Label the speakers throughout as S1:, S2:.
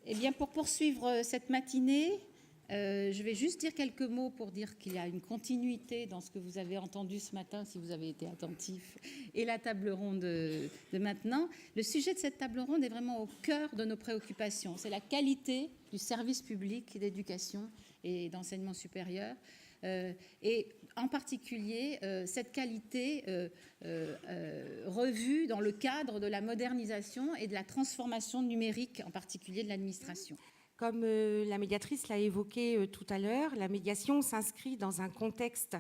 S1: Eh bien, pour poursuivre cette matinée, je vais juste dire quelques mots pour dire qu'il y a une continuité dans ce que vous avez entendu ce matin, si vous avez été attentifs, et la table ronde de maintenant. Le sujet de cette table ronde est vraiment au cœur de nos préoccupations. C'est la qualité du service public d'éducation et d'enseignement supérieur. Et en particulier cette qualité revue dans le cadre de la modernisation et de la transformation numérique, en particulier de l'administration.
S2: Comme la médiatrice l'a évoqué tout à l'heure, la médiation s'inscrit dans un contexte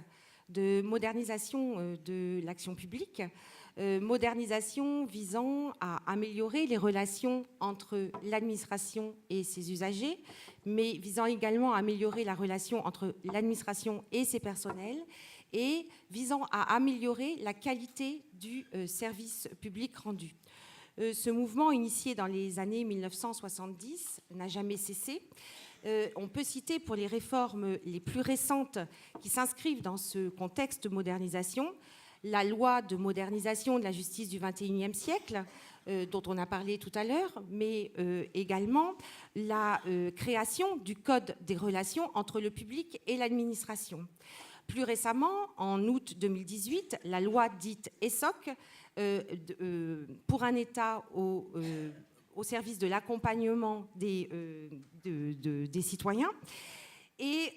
S2: de modernisation de l'action publique, modernisation visant à améliorer les relations entre l'administration et ses usagers, mais visant également à améliorer la relation entre l'administration et ses personnels, et visant à améliorer la qualité du service public rendu. Ce mouvement, initié dans les années 1970, n'a jamais cessé. On peut citer pour les réformes les plus récentes qui s'inscrivent dans ce contexte de modernisation, la loi de modernisation de la justice du XXIe siècle, dont on a parlé tout à l'heure, mais également la création du Code des relations entre le public et l'administration. Plus récemment, en août 2018, la loi dite ESSOC, pour un État au service de l'accompagnement des citoyens. Et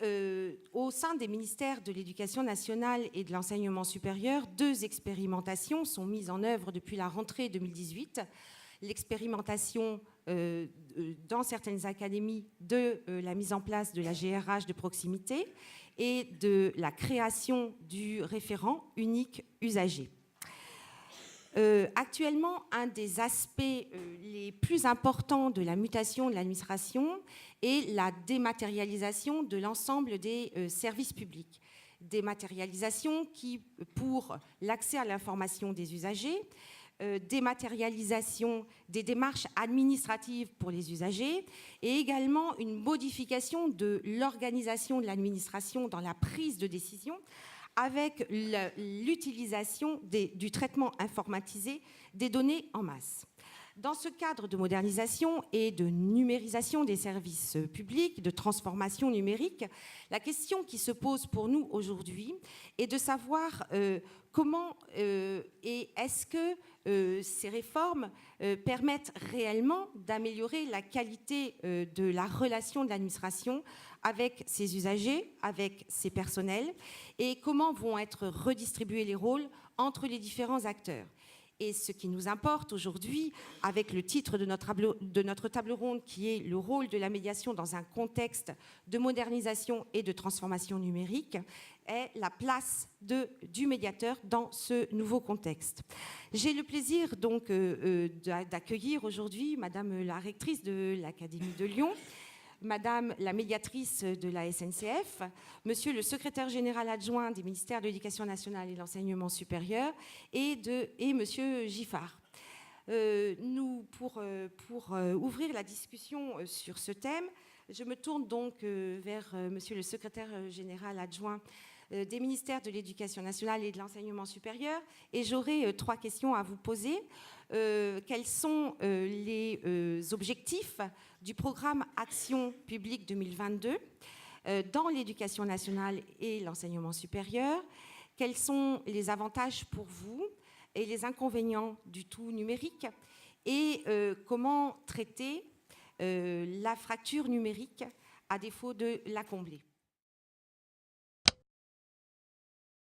S2: au sein des ministères de l'Éducation nationale et de l'Enseignement supérieur, 2 expérimentations sont mises en œuvre depuis la rentrée 2018. L'expérimentation dans certaines académies de la mise en place de la GRH de proximité et de la création du référent unique usager. Actuellement, un des aspects les plus importants de la mutation de l'administration est la dématérialisation de l'ensemble des services publics. Dématérialisation qui, pour l'accès à l'information des usagers, dématérialisation des démarches administratives pour les usagers et également une modification de l'organisation de l'administration dans la prise de décision avec l'utilisation du traitement informatisé des données en masse. Dans ce cadre de modernisation et de numérisation des services publics, de transformation numérique, la question qui se pose pour nous aujourd'hui est de savoir comment et est-ce que ces réformes permettent réellement d'améliorer la qualité de la relation de l'administration avec ses usagers, avec ses personnels, et comment vont être redistribués les rôles entre les différents acteurs. Et ce qui nous importe aujourd'hui, avec le titre de notre table ronde, qui est le rôle de la médiation dans un contexte de modernisation et de transformation numérique, est la place du médiateur dans ce nouveau contexte. J'ai le plaisir donc d'accueillir aujourd'hui Madame la rectrice de l'Académie de Lyon, Madame la médiatrice de la SNCF, Monsieur le secrétaire général adjoint des ministères de l'Éducation nationale et de l'Enseignement supérieur et Monsieur Giffard. Pour ouvrir la discussion sur ce thème, je me tourne donc vers Monsieur le secrétaire général adjoint des ministères de l'Éducation nationale et de l'Enseignement supérieur, et j'aurai 3 questions à vous poser. Quels sont les objectifs du programme Action publique 2022 dans l'Éducation nationale et l'Enseignement supérieur? Quels sont les avantages pour vous et les inconvénients du tout numérique? Et comment traiter la fracture numérique à défaut de la combler?